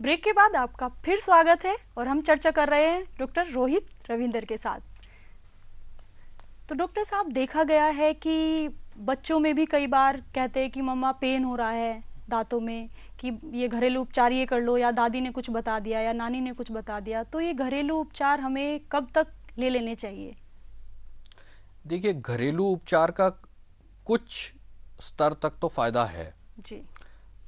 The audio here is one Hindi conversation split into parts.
ब्रेक के बाद आपका फिर स्वागत है और हम चर्चा कर रहे हैं डॉक्टर रोहित रविंदर के साथ। तो डॉक्टर साहब, देखा गया है कि बच्चों में भी कई बार कहते हैं कि मम्मा पेन हो रहा है दांतों में, कि ये घरेलू उपचार ये कर लो, या दादी ने कुछ बता दिया या नानी ने कुछ बता दिया। तो ये घरेलू उपचार हमें कब तक ले लेने चाहिए? देखिए, घरेलू उपचार का कुछ स्तर तक तो फायदा है जी।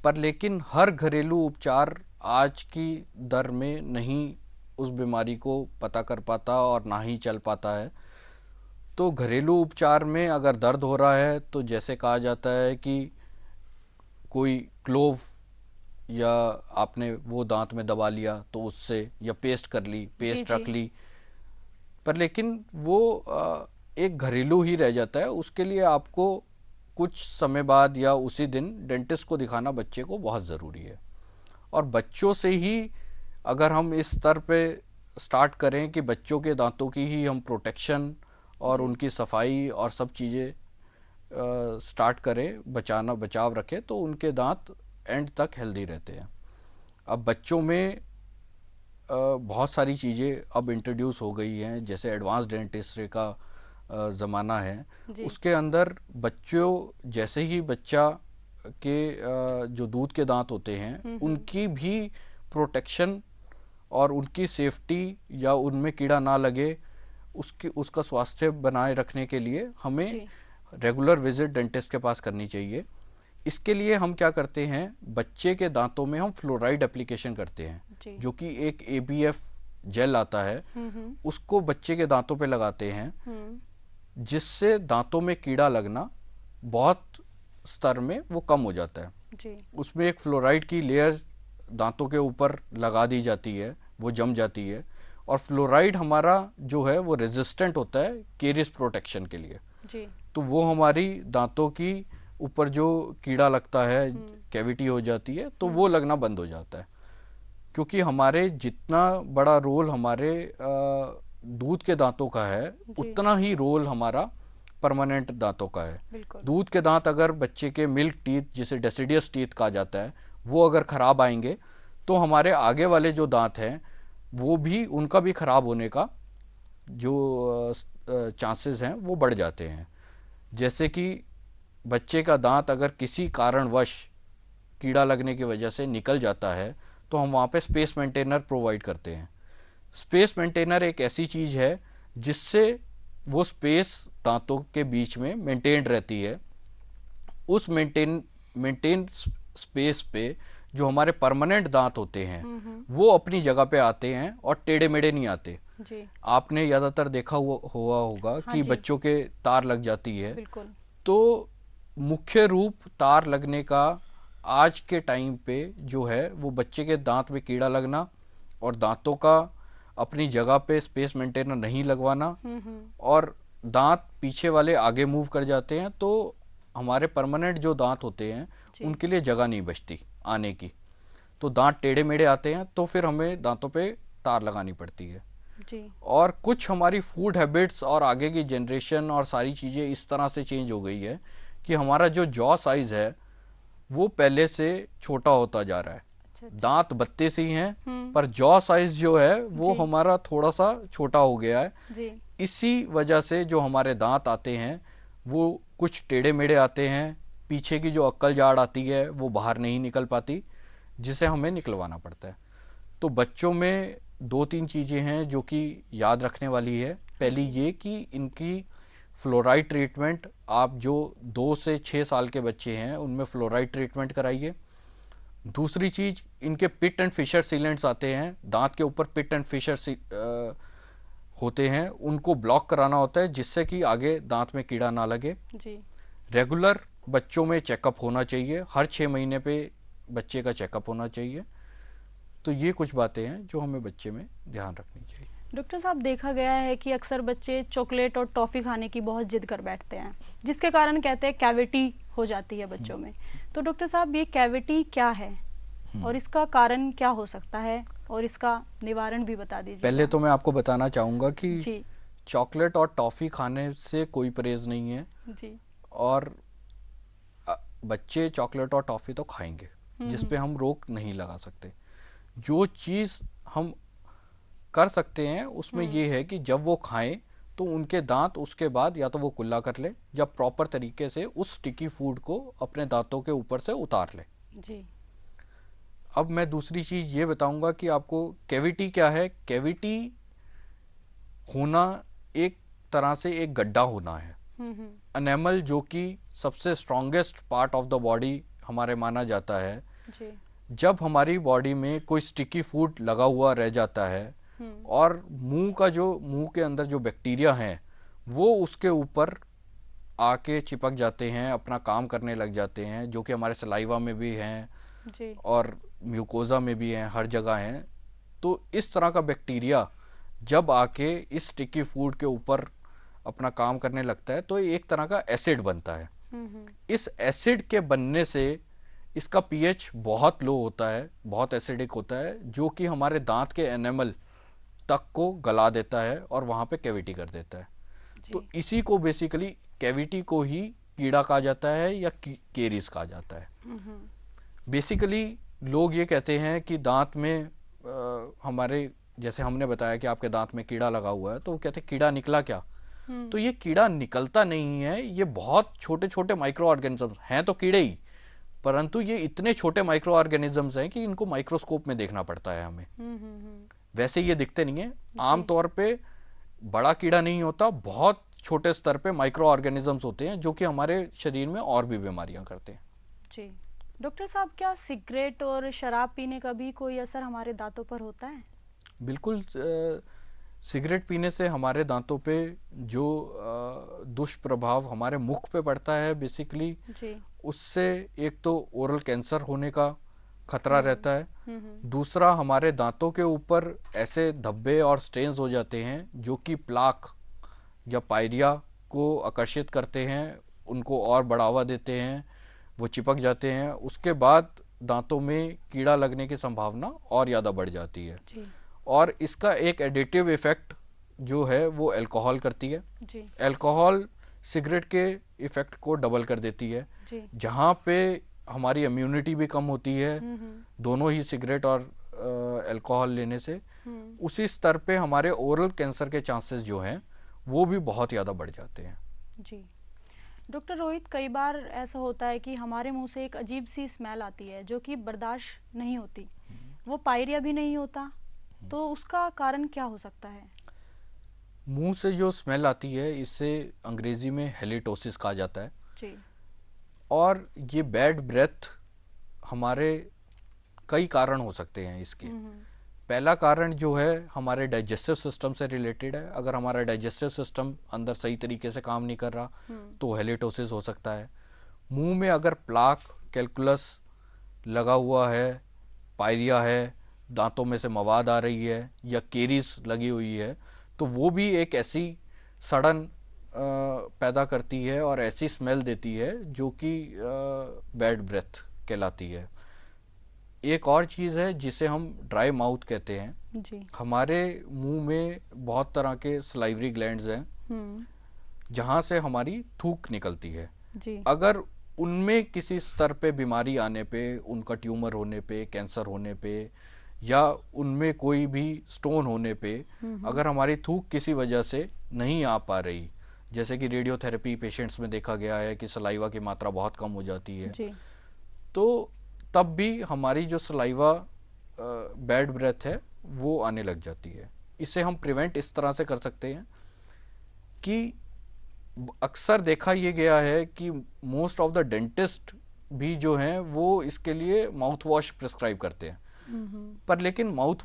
पर लेकिन हर घरेलू उपचार आज की दर में नहीं उस बीमारी को पता कर पाता और ना ही चल पाता है। तो घरेलू उपचार में अगर दर्द हो रहा है तो जैसे कहा जाता है कि कोई क्लोव या आपने वो दांत में दबा लिया तो उससे, या पेस्ट कर ली, पेस्ट जी रख ली, पर लेकिन वो एक घरेलू ही रह जाता है। उसके लिए आपको कुछ समय बाद या उसी दिन डेंटिस्ट को दिखाना बच्चे को बहुत ज़रूरी है। और बच्चों से ही अगर हम इस स्तर पे स्टार्ट करें कि बच्चों के दांतों की ही हम प्रोटेक्शन और उनकी सफाई और सब चीज़ें स्टार्ट करें, बचाव रखें, तो उनके दांत एंड तक हेल्दी रहते हैं। अब बच्चों में बहुत सारी चीज़ें अब इंट्रोड्यूस हो गई हैं, जैसे एडवांस डेंटिस्ट्री का ज़माना है। उसके अंदर बच्चों जैसे ही बच्चा के जो दूध के दांत होते हैं उनकी भी प्रोटेक्शन और उनकी सेफ्टी या उनमें कीड़ा ना लगे उसका स्वास्थ्य बनाए रखने के लिए हमें रेगुलर विजिट डेंटिस्ट के पास करनी चाहिए। इसके लिए हम क्या करते हैं, बच्चे के दांतों में हम फ्लोराइड एप्लीकेशन करते हैं, जो कि एक ABF जेल आता है, उसको बच्चे के दांतों पे लगाते हैं, जिससे दांतों में कीड़ा लगना बहुत स्तर में वो कम हो जाता है। जी। उसमें एक फ्लोराइड की लेयर दांतों के ऊपर लगा दी जाती है, वो जम जाती है, और फ्लोराइड हमारा जो है वो रेजिस्टेंट होता है केरियस प्रोटेक्शन के लिए। जी। तो वो हमारी दांतों की ऊपर जो कीड़ा लगता है, कैविटी हो जाती है, तो वो लगना बंद हो जाता है। क्योंकि हमारे जितना बड़ा रोल हमारे दूध के दांतों का है, उतना ही रोल हमारा परमानेंट दांतों का है। दूध के दांत अगर बच्चे के मिल्क टीथ, जिसे डेसिडियस टीथ कहा जाता है, वो अगर खराब आएंगे तो हमारे आगे वाले जो दांत हैं वो भी, उनका भी खराब होने का जो चांसेस हैं वो बढ़ जाते हैं। जैसे कि बच्चे का दांत अगर किसी कारणवश कीड़ा लगने की वजह से निकल जाता है तो हम वहाँ पे स्पेस मेंटेनर प्रोवाइड करते हैं। स्पेस मेंटेनर एक ऐसी चीज़ है जिससे वो स्पेस दांतों के बीच में मेंटेन रहती है। उस मेंटेन स्पेस पे जो हमारे परमानेंट दांत होते हैं वो अपनी जगह पे आते हैं और टेढ़े मेढ़े नहीं आते। जी। आपने ज़्यादातर देखा हुआ होगा। हाँ, कि बच्चों के तार लग जाती है। तो मुख्य रूप तार लगने का आज के टाइम पे जो है वो बच्चे के दांत में कीड़ा लगना और दांतों का अपनी जगह पे स्पेस मेंटेनर नहीं लगवाना, और दांत पीछे वाले आगे मूव कर जाते हैं, तो हमारे परमानेंट जो दांत होते हैं उनके लिए जगह नहीं बचती आने की, तो दांत टेढ़े मेढ़े आते हैं, तो फिर हमें दांतों पे तार लगानी पड़ती है। जी। और कुछ हमारी फूड हैबिट्स और आगे की जनरेशन और सारी चीज़ें इस तरह से चेंज हो गई है कि हमारा जो जॉ साइज है वो पहले से छोटा होता जा रहा है। दांत बत्ते से ही हैं पर जॉ साइज जो है वो हमारा थोड़ा सा छोटा हो गया है। जी। इसी वजह से जो हमारे दांत आते हैं वो कुछ टेढ़े मेढ़े आते हैं, पीछे की जो अक्कल जाड़ आती है वो बाहर नहीं निकल पाती, जिसे हमें निकलवाना पड़ता है। तो बच्चों में 2-3 चीज़ें हैं जो कि याद रखने वाली है। पहली ये कि इनकी फ्लोराइड ट्रीटमेंट, आप जो 2 से 6 साल के बच्चे हैं उनमें फ्लोराइड ट्रीटमेंट कराइए। दूसरी चीज़, इनके पिट एंड फिशर सीलेंट्स आते हैं, दांत के ऊपर पिट एंड फिशर होते हैं, उनको ब्लॉक कराना होता है जिससे कि आगे दांत में कीड़ा ना लगे। जी। रेगुलर बच्चों में चेकअप होना चाहिए, हर 6 महीने पे बच्चे का चेकअप होना चाहिए। तो ये कुछ बातें हैं जो हमें बच्चे में ध्यान रखनी चाहिए। डॉक्टर साहब, देखा गया है कि अक्सर बच्चे चॉकलेट और टॉफ़ी खाने की बहुत जिद कर बैठते हैं, जिसके कारण कहते हैं कैविटी हो जाती है बच्चों में। तो डॉक्टर साहब, ये कैविटी क्या है और इसका कारण क्या हो सकता है और इसका निवारण भी बता दीजिए। पहले तो मैं आपको बताना चाहूँगा कि चॉकलेट और टॉफ़ी खाने से कोई परहेज नहीं है। जी। और बच्चे चॉकलेट और टॉफ़ी तो खाएंगे, जिस पे हम रोक नहीं लगा सकते। जो चीज़ हम कर सकते हैं उसमें ये है कि जब वो खाएं तो उनके दांत उसके बाद या तो वो कुल्ला कर ले या प्रॉपर तरीके से उस स्टिकी फूड को अपने दांतों के ऊपर से उतार ले। जी। अब मैं दूसरी चीज़ ये बताऊंगा कि आपको कैविटी क्या है। कैविटी होना एक तरह से एक गड्ढा होना है। एनेमल जो कि सबसे strongest part of the body हमारे माना जाता है, जी। जब हमारी बॉडी में कोई स्टिकी फूड लगा हुआ रह जाता है और मुंह के अंदर जो बैक्टीरिया हैं वो उसके ऊपर आके चिपक जाते हैं, अपना काम करने लग जाते हैं, जो कि हमारे सलाइवा में भी हैं जी। और म्यूकोजा में भी हैं, हर जगह हैं। तो इस तरह का बैक्टीरिया जब आके इस स्टिकी फूड के ऊपर अपना काम करने लगता है तो ये एक तरह का एसिड बनता है। इस एसिड के बनने से इसका पीएच बहुत लो होता है, बहुत एसिडिक होता है, जो कि हमारे दांत के एनेमल तक को गला देता है और वहाँ पे कैविटी कर देता है। तो इसी को बेसिकली कैविटी को ही कीड़ा कहा जाता है या केरीज कहा जाता है। बेसिकली लोग ये कहते हैं कि दांत में हमारे, जैसे हमने बताया कि आपके दांत में कीड़ा लगा हुआ है, तो वो कहते हैं कीड़ा निकला क्या। तो ये कीड़ा निकलता नहीं है, ये बहुत छोटे छोटे माइक्रो ऑर्गेनिजम्स हैं, तो कीड़े ही, परंतु ये इतने छोटे माइक्रो ऑर्गेनिजम्स हैं कि इनको माइक्रोस्कोप में देखना पड़ता है हमें। वैसे ये दिखते नहीं है। आमतौर पे बड़ा कीड़ा नहीं होता, बहुत छोटे स्तर पे माइक्रो ऑर्गेनिजम्स होते हैं जो कि हमारे शरीर में और भी बीमारियां करते हैं। जी डॉक्टर साहब, क्या सिगरेट और शराब पीने का भी कोई असर हमारे दांतों पर होता है? बिल्कुल। सिगरेट पीने से हमारे दांतों पे जो दुष्प्रभाव हमारे मुख पे पड़ता है बेसिकली, उससे एक तो ओरल कैंसर होने का खतरा रहता है। दूसरा, हमारे दांतों के ऊपर ऐसे धब्बे और स्टेन्स हो जाते हैं जो कि प्लाक या पायरिया को आकर्षित करते हैं, उनको और बढ़ावा देते हैं, वो चिपक जाते हैं। उसके बाद दांतों में कीड़ा लगने की संभावना और ज़्यादा बढ़ जाती है। और इसका एक एडिटिव इफेक्ट जो है वो अल्कोहल करती है। अल्कोहल सिगरेट के इफेक्ट को डबल कर देती है, जहाँ पे हमारी इम्यूनिटी भी कम होती है दोनों ही सिगरेट और अल्कोहल लेने से। उसी स्तर पे हमारे ओरल कैंसर के चांसेस जो हैं वो भी बहुत ज़्यादा बढ़ जाते हैं। जी डॉक्टर रोहित, कई बार ऐसा होता है कि हमारे मुंह से एक अजीब सी स्मेल आती है जो कि बर्दाश्त नहीं होती, वो पायरिया भी नहीं होता, तो उसका कारण क्या हो सकता है? मुंह से जो स्मेल आती है इसे अंग्रेजी में हेलिटोसिस कहा जाता है। जी। और ये बैड ब्रेथ हमारे कई कारण हो सकते हैं इसके। पहला कारण जो है हमारे डाइजेस्टिव सिस्टम से रिलेटेड है। अगर हमारा डाइजेस्टिव सिस्टम अंदर सही तरीके से काम नहीं कर रहा तो हेलिटोसिस हो सकता है। मुंह में अगर प्लाक, कैलकुलस लगा हुआ है, पायरिया है, दांतों में से मवाद आ रही है या केरीज लगी हुई है, तो वो भी एक ऐसी सड़न पैदा करती है और ऐसी स्मेल देती है जो कि बैड ब्रेथ कहलाती है। एक और चीज़ है जिसे हम ड्राई माउथ कहते हैं। जी। हमारे मुंह में बहुत तरह के सलाइवरी ग्लैंड्स हैं जहाँ से हमारी थूक निकलती है। जी। अगर उनमें किसी स्तर पे बीमारी आने पे, उनका ट्यूमर होने पे, कैंसर होने पे या उनमें कोई भी स्टोन होने पे अगर हमारी थूक किसी वजह से नहीं आ पा रही, जैसे कि रेडियोथेरेपी पेशेंट्स में देखा गया है कि सलाइवा की मात्रा बहुत कम हो जाती है, तो तब भी हमारी जो सलाइवा बैड ब्रेथ है वो आने लग जाती है। इसे हम प्रिवेंट इस तरह से कर सकते हैं कि अक्सर देखा ये गया है कि मोस्ट ऑफ द डेंटिस्ट भी जो हैं वो इसके लिए माउथ वॉश प्रिस्क्राइब करते हैं। पर लेकिन माउथ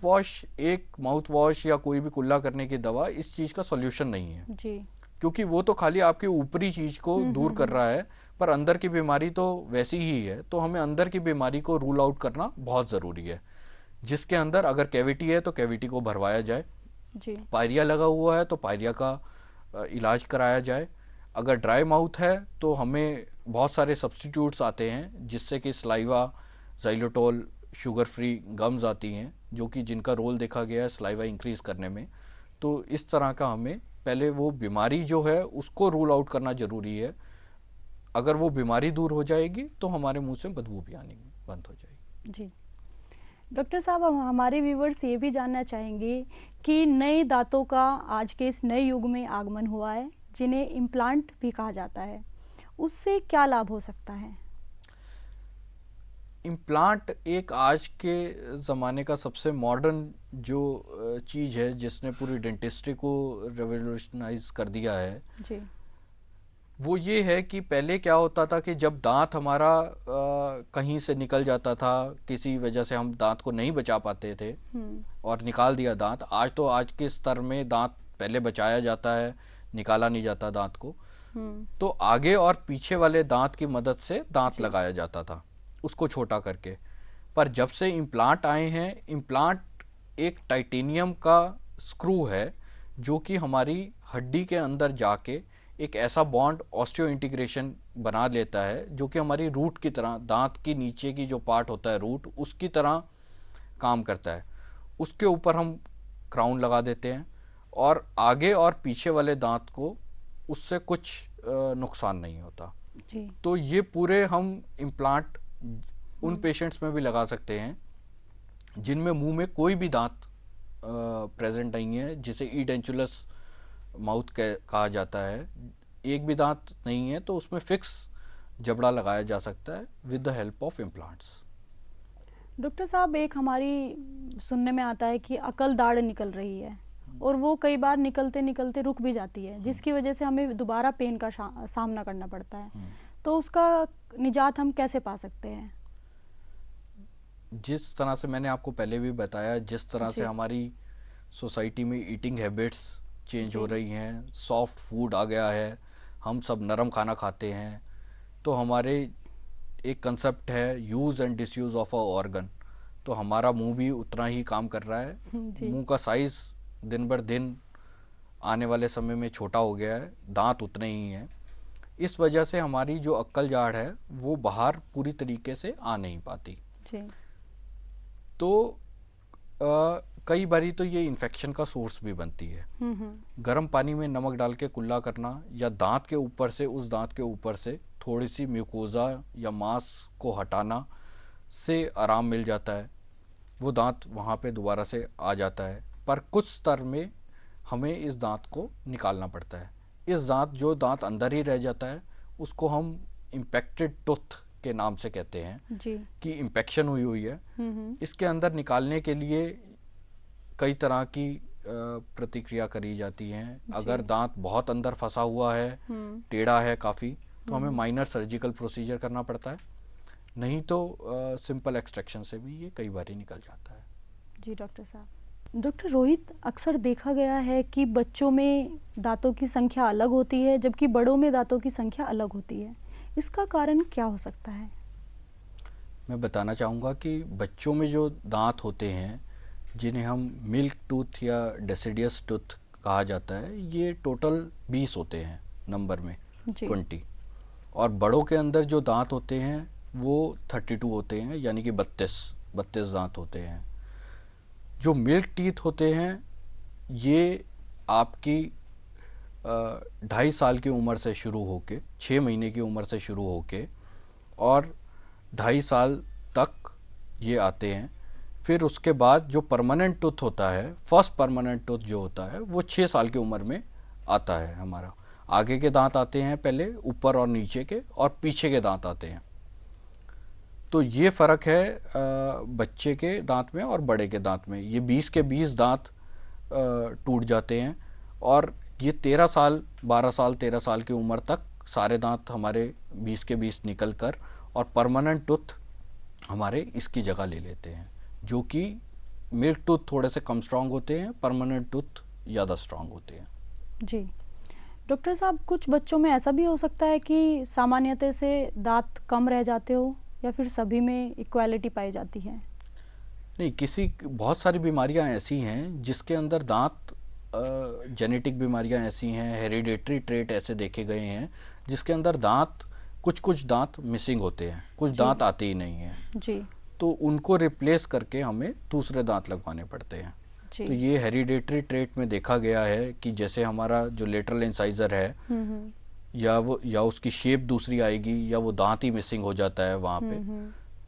वॉश या कोई भी कुल्ला करने की दवा इस चीज़ का सॉल्यूशन नहीं है जी। क्योंकि वो तो खाली आपकी ऊपरी चीज़ को दूर कर रहा है, पर अंदर की बीमारी तो वैसी ही है। तो हमें अंदर की बीमारी को रूल आउट करना बहुत ज़रूरी है, जिसके अंदर अगर कैविटी है तो कैविटी को भरवाया जाए, पायरिया लगा हुआ है तो पायरिया का इलाज कराया जाए। अगर ड्राई माउथ है तो हमें बहुत सारे सब्स्टिट्यूट्स आते हैं जिससे कि सलाइवा, ज़ाइलोटोल, शुगर फ्री गम्स आती हैं जो कि जिनका रोल देखा गया है सलाइवा इंक्रीज़ करने में। तो इस तरह का हमें पहले वो बीमारी जो है उसको रूल आउट करना ज़रूरी है। अगर वो बीमारी दूर हो जाएगी तो हमारे मुंह से बदबू भी आनी बंद हो जाएगी। जी डॉक्टर साहब, हम हमारे व्यूवर्स ये भी जानना चाहेंगे कि नए दांतों का आज के इस नए युग में आगमन हुआ है, जिन्हें इम्प्लांट भी कहा जाता है, उससे क्या लाभ हो सकता है? इम्प्लांट एक आज के ज़माने का सबसे मॉडर्न जो चीज़ है जिसने पूरी डेंटिस्ट्री को रेवोल्यूशनाइज कर दिया है, जी। वो ये है कि पहले क्या होता था कि जब दांत हमारा कहीं से निकल जाता था, किसी वजह से हम दांत को नहीं बचा पाते थे और निकाल दिया दांत। आज तो आज के स्तर में दांत पहले बचाया जाता है, निकाला नहीं जाता दांत को। तो आगे और पीछे वाले दांत की मदद से दांत लगाया जाता था, उसको छोटा करके। पर जब से इम्प्लांट आए हैं, इम्प्लांट एक टाइटेनियम का स्क्रू है जो कि हमारी हड्डी के अंदर जाके एक ऐसा बॉन्ड ऑस्टियो इंटीग्रेशन बना लेता है जो कि हमारी रूट की तरह, दांत की नीचे की जो पार्ट होता है रूट, उसकी तरह काम करता है। उसके ऊपर हम क्राउन लगा देते हैं और आगे और पीछे वाले दांत को उससे कुछ नुकसान नहीं होता। जी। तो ये पूरे हम इम्प्लांट उन पेशेंट्स में भी लगा सकते हैं जिनमें मुंह में कोई भी दांत प्रेजेंट नहीं है, जिसे ईडेंचुलस माउथ कहा जाता है। एक भी दांत नहीं है तो उसमें फिक्स जबड़ा लगाया जा सकता है with the help of implants. Doctor साहब, एक हमारी सुनने में आता है कि अकल दाढ़ निकल रही है और वो कई बार निकलते निकलते रुक भी जाती है, जिसकी वजह से हमें दोबारा पेन का सामना करना पड़ता है। तो उसका निजात हम कैसे पा सकते हैं? जिस तरह से मैंने आपको पहले भी बताया, जिस तरह से हमारी सोसाइटी में ईटिंग हैबिट्स चेंज हो रही हैं, सॉफ्ट फूड आ गया है, हम सब नरम खाना खाते हैं, तो हमारे एक कंसेप्ट है use and disuse of a organ. तो हमारा मुंह भी उतना ही काम कर रहा है। मुंह का साइज़ दिन बर दिन आने वाले समय में छोटा हो गया है, दांत उतने ही हैं। इस वजह से हमारी जो अक्कल जाड़ है वो बाहर पूरी तरीके से आ नहीं पाती। तो कई बारी तो ये इन्फेक्शन का सोर्स भी बनती है। गर्म पानी में नमक डाल के कुल्ला करना या दांत के ऊपर से, उस दांत के ऊपर से थोड़ी सी म्यूकोजा या मांस को हटाना से आराम मिल जाता है, वो दांत वहाँ पे दोबारा से आ जाता है। पर कुछ स्तर में हमें इस दांत को निकालना पड़ता है। इस जो दांत अंदर ही रह जाता है उसको हम इम्पैक्टेड टूथ के नाम से कहते हैं जी। कि इम्पेक्शन हुई है। इसके अंदर निकालने के लिए कई तरह की प्रतिक्रिया करी जाती हैं। अगर दांत बहुत अंदर फंसा हुआ है, टेढ़ा है काफ़ी, तो हमें माइनर सर्जिकल प्रोसीजर करना पड़ता है, नहीं तो सिंपल एक्सट्रैक्शन से भी ये कई बार ही निकल जाता है। जी डॉक्टर साहब। डॉक्टर रोहित, अक्सर देखा गया है कि बच्चों में दांतों की संख्या अलग होती है जबकि बड़ों में दांतों की संख्या अलग होती है, इसका कारण क्या हो सकता है? मैं बताना चाहूँगा कि बच्चों में जो दांत होते हैं जिन्हें हम मिल्क टूथ या डेसिडियस टूथ कहा जाता है, ये टोटल 20 होते हैं नंबर में, 20। और बड़ों के अंदर जो दांत होते हैं वो 32 होते हैं, यानी कि 32 दांत होते हैं। जो मिल्क टीथ होते हैं ये आपकी 2.5 साल की उम्र से शुरू होके 6 महीने की उम्र से शुरू होके और 2.5 साल तक ये आते हैं। फिर उसके बाद जो परमानेंट टूथ होता है, फर्स्ट परमानेंट टूथ जो होता है वो 6 साल की उम्र में आता है। हमारा आगे के दांत आते हैं पहले, ऊपर और नीचे के, और पीछे के दांत आते हैं। तो ये फ़र्क है बच्चे के दांत में और बड़े के दांत में। ये 20 के 20 दांत टूट जाते हैं और ये 13 साल 12 साल 13 साल की उम्र तक सारे दांत हमारे 20 के 20 निकल कर और परमानेंट टूथ हमारे इसकी जगह ले लेते हैं, जो कि मिल्क टूथ थोड़े से कम स्ट्रांग होते हैं, परमानेंट टूथ ज़्यादा स्ट्रांग होते हैं। जी डॉक्टर साहब, कुछ बच्चों में ऐसा भी हो सकता है कि सामान्यतः से दांत कम रह जाते हो या फिर सभी में इक्वालिटी पाई जाती है? नहीं, बहुत सारी बीमारियां ऐसी हैं जिसके अंदर दांत, जेनेटिक बीमारियां ऐसी हैं, हेरिडेटरी ट्रेट ऐसे देखे गए हैं जिसके अंदर दांत, कुछ दांत मिसिंग होते हैं, कुछ दांत आते ही नहीं हैं जी। तो उनको रिप्लेस करके हमें दूसरे दांत लगवाने पड़ते हैं। तो ये हेरिडेटरी ट्रेट में देखा गया है कि जैसे हमारा जो लेटरल इंसाइजर है या उसकी शेप दूसरी आएगी या वो दांत ही मिसिंग हो जाता है वहाँ पे।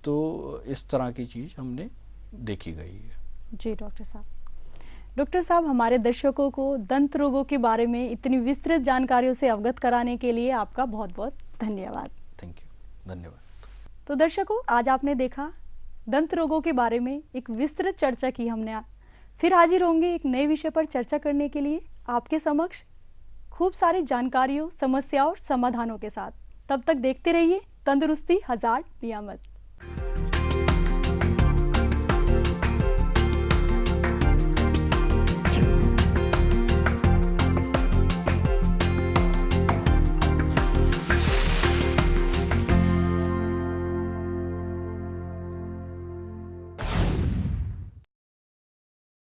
तो इस तरह की चीज़ हमने देखी गई है। जी डॉक्टर साहब। डॉक्टर साहब, हमारे दर्शकों को दंत रोगों के बारे में इतनी विस्तृत जानकारियों से अवगत कराने के लिए आपका बहुत बहुत धन्यवाद। थैंक यू, धन्यवाद। तो दर्शकों, आज आपने देखा दंत रोगों के बारे में एक विस्तृत चर्चा की हमने। फिर हाजिर होंगे एक नए विषय पर चर्चा करने के लिए आपके समक्ष खूब सारी जानकारियों, समस्याओं और समाधानों के साथ। तब तक देखते रहिए तंदुरुस्ती हजार नियामत।